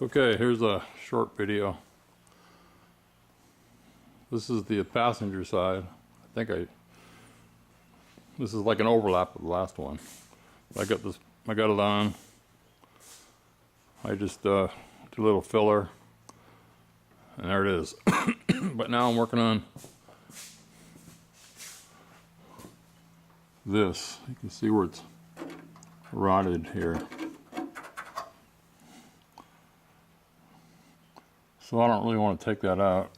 Okay, here's a short video. This is the passenger side. This is like an overlap of the last one. I got it on. I just did a little filler, and there it is. But now I'm working on this. You can see where it's rotted here. So I don't really want to take that out,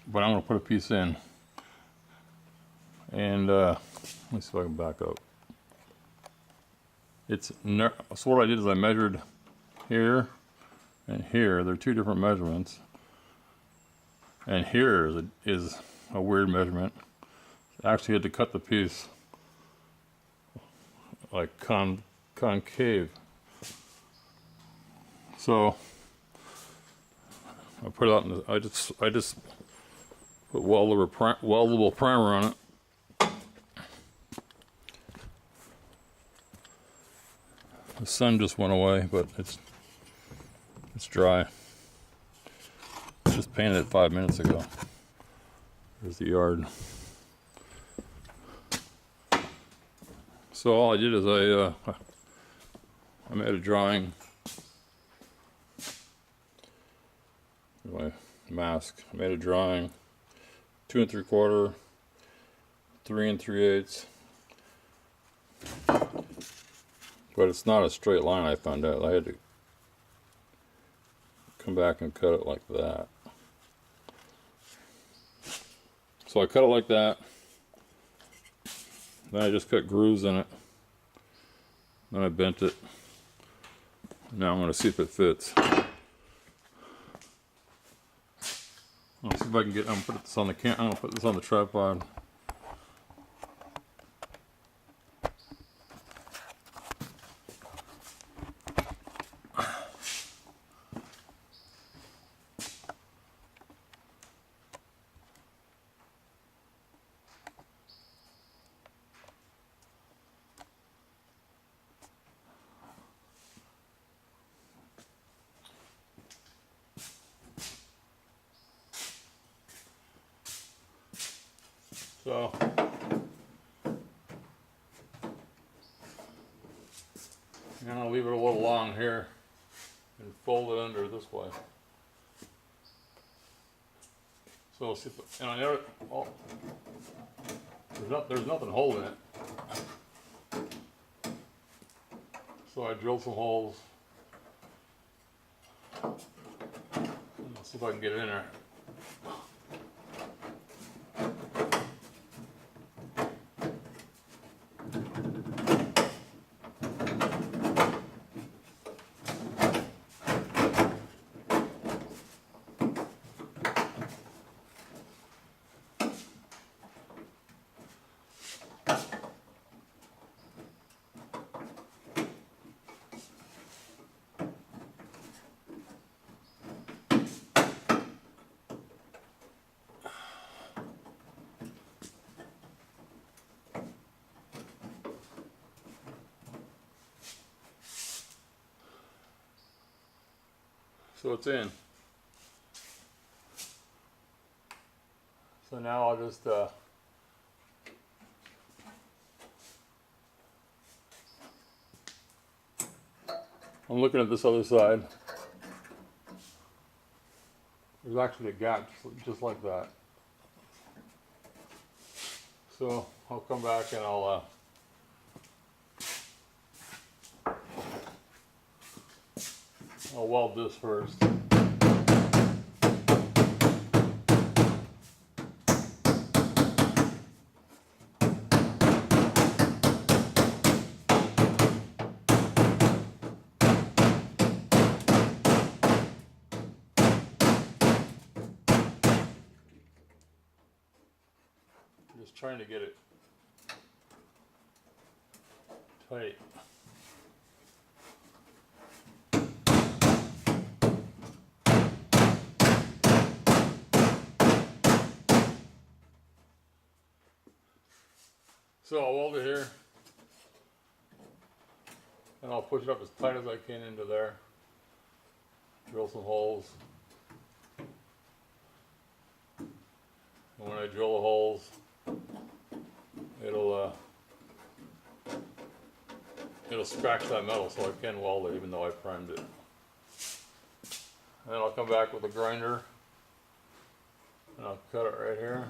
but I'm going to put a piece in. And let me see if I can back up. So what I did is I measured here and here. They're two different measurements. And here is a weird measurement. I actually had to cut the piece like concave. So I put it out in the, I just put weldable primer on it. The sun just went away, but it's dry. Just painted it 5 minutes ago. There's the yard. So all I did is I made a drawing. My mask. I made a drawing. 2 3/4, 3 3/8. But it's not a straight line, I found out. I had to come back and cut it like that. So I cut it like that. Then I just cut grooves in it. Then I bent it. Now I'm going to see if it fits. I'll see if I can get. I'm going to put this on the I'm going to put this on the tripod. So I'm going to leave it a little long here and fold it under this way. So see if, and I never, oh, there's nothing holding it. So I drilled some holes. Let's see if I can get it in there. So it's in. So now I'll just I'm looking at this other side. There's actually a gap just like that. So I'll come back and I'll weld this first. Just trying to get it tight. So I'll weld it here, and I'll push it up as tight as I can into there. drill some holes. And when I drill the holes, it'll scratch that metal, so I can weld it even though I primed it. Then I'll come back with a grinder and I'll cut it right here.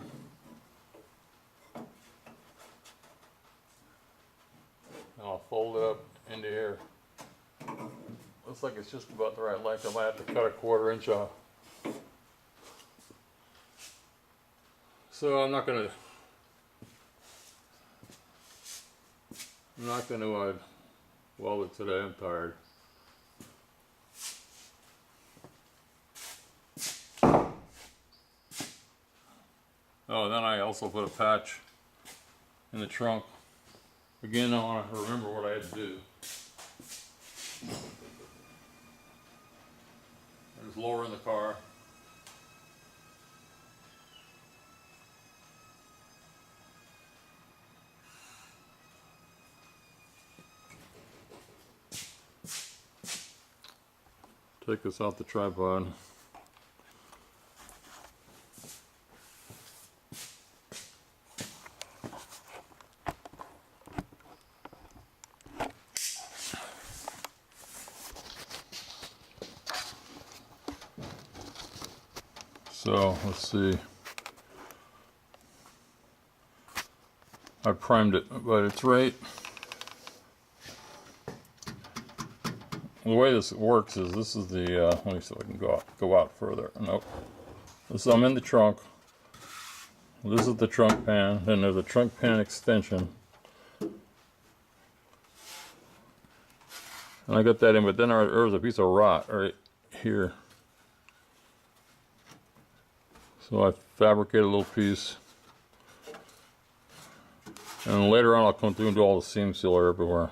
And I'll fold it up into here. Looks like it's just about the right length. I might have to cut a 1/4 inch off. So I'm not gonna weld it today. I'm tired. Oh, then I also put a patch in the trunk. Again, I want to remember what I had to do. I was lowering the car. Take this off the tripod. So let's see. I primed it, but it's right. The way this works is this is the. Let me see if I can go out further. Nope. So I'm in the trunk. This is the trunk pan. Then there's a trunk pan extension, and I got that in. But then there's a piece of rot right here. So I fabricate a little piece, and later on I'll come through and do all the seam sealer everywhere.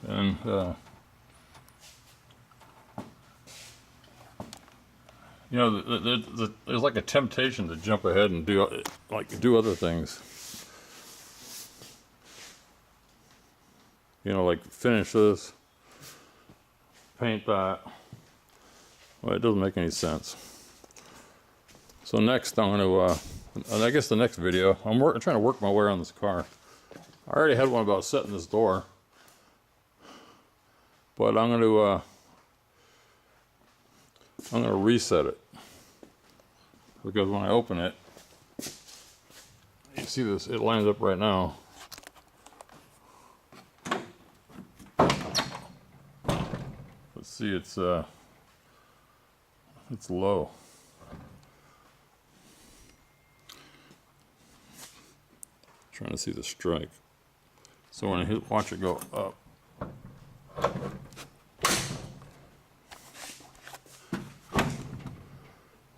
And you know, there's like a temptation to jump ahead and do other things. You know, like finish this, paint that. Well, it doesn't make any sense. So next I'm going to, I guess the next video, I'm trying to work my way around this car. I already had one about setting this door, but I'm going to reset it, because when I open it, you see this, it lines up right now. Let's see, it's low. Trying to see the strike. So when I watch it go up.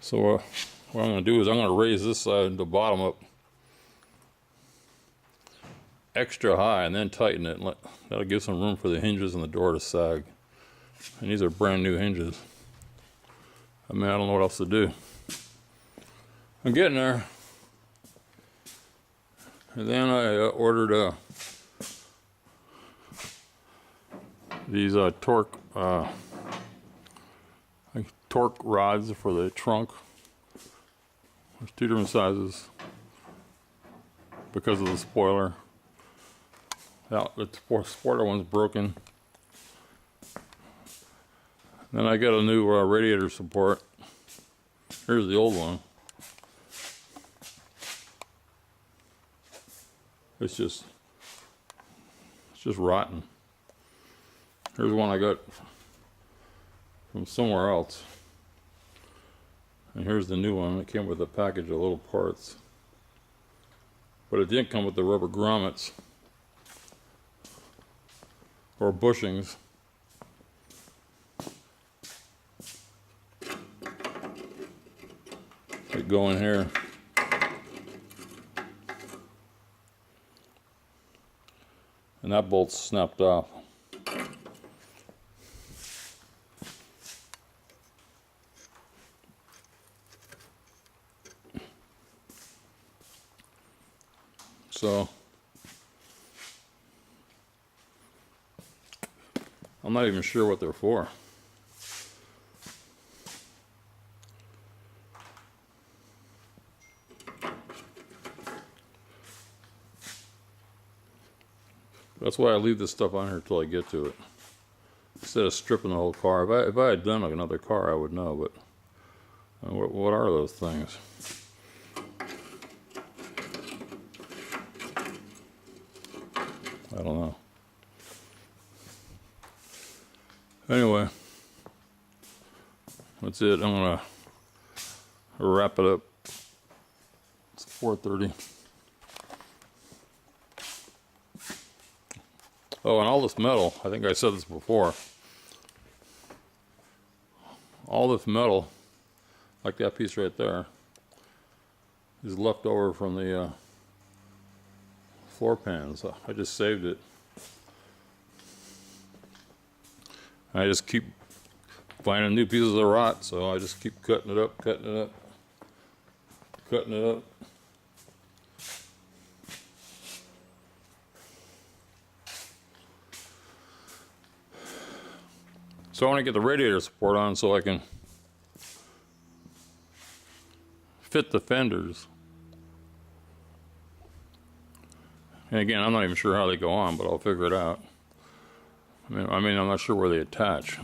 So what I'm going to do is I'm going to raise this side, the bottom up extra high, and then tighten it. And that'll give some room for the hinges and the door to sag. And these are brand new hinges. I mean, I don't know what else to do. I'm getting there. And then I ordered these torque rods for the trunk. There's 2 different sizes because of the spoiler. The spoiler one's broken. Then I got a new radiator support. Here's the old one. It's just rotten. Here's one I got from somewhere else. And here's the new one. It came with a package of little parts. But it didn't come with the rubber grommets or bushings. That go in here. And that bolt's snapped off. So I'm not even sure what they're for. That's why I leave this stuff on here till I get to it, instead of stripping the whole car. If I had done like another car, I would know. But what are those things? I don't know. Anyway, that's it. I'm gonna wrap it up. It's 4:30. Oh, and all this metal, I think I said this before, all this metal, like that piece right there, is left over from the floor pans. I just saved it. I just keep finding new pieces of rot, so I just keep cutting it up, cutting it up, cutting it up. So I want to get the radiator support on so I can fit the fenders. And again, I'm not even sure how they go on, but I'll figure it out. I mean, I'm not sure where they attach.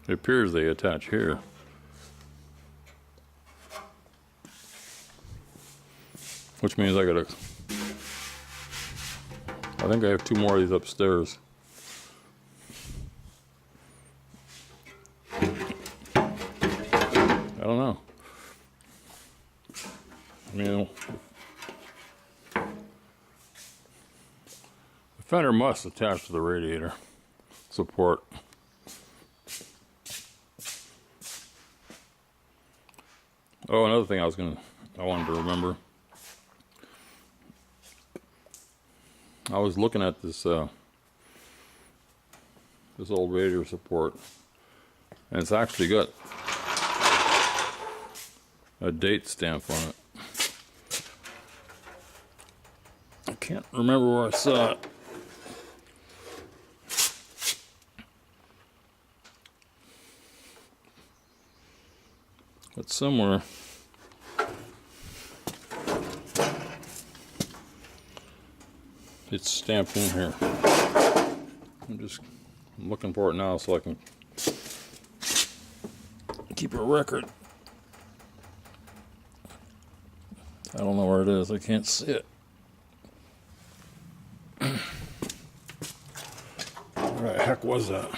It appears they attach here. Which means I think I have 2 more of these upstairs. I don't know. I mean, the fender must attach to the radiator support. Oh, another thing I wanted to remember. I was looking at this this old radiator support, and it's actually got a date stamp on it. I can't remember where I saw it. But somewhere. It's stamped in here. I'm looking for it now so I can keep a record. I don't know where it is. I can't see it. Where the heck was that?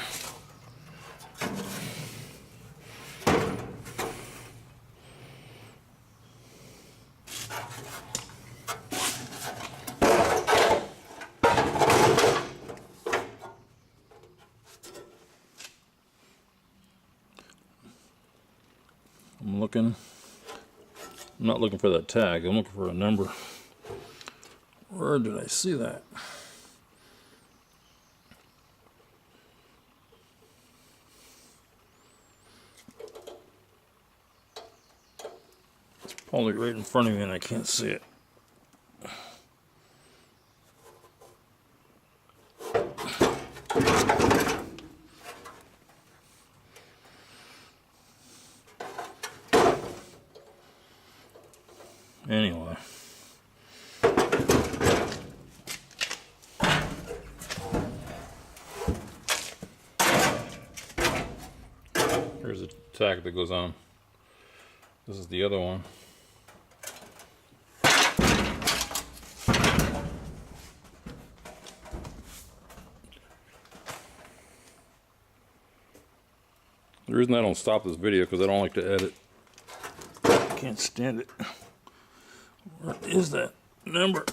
I'm not looking for that tag. I'm looking for a number. Where did I see that? It's probably right in front of me and I can't see it. Anyway, here's a tag that goes on. This is the other one. The reason I don't stop this video because I don't like to edit. I can't stand it. Where is that number?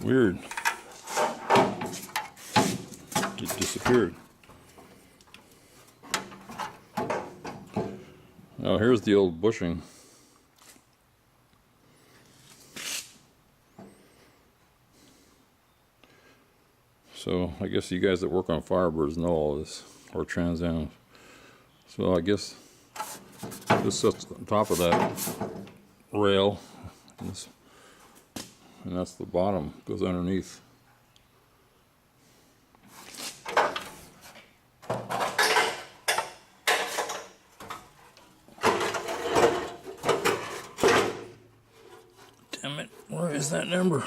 Weird. disappeared. Now here's the old bushing. So I guess you guys that work on Firebirds know all this, or Trans Am. So I guess this sits on top of that rail, and that's the bottom, goes underneath. Damn it, where is that number?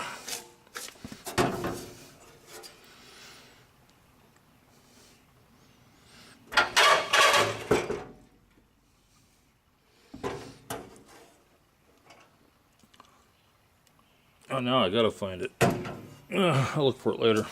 Oh, now I gotta find it. I'll look for it later.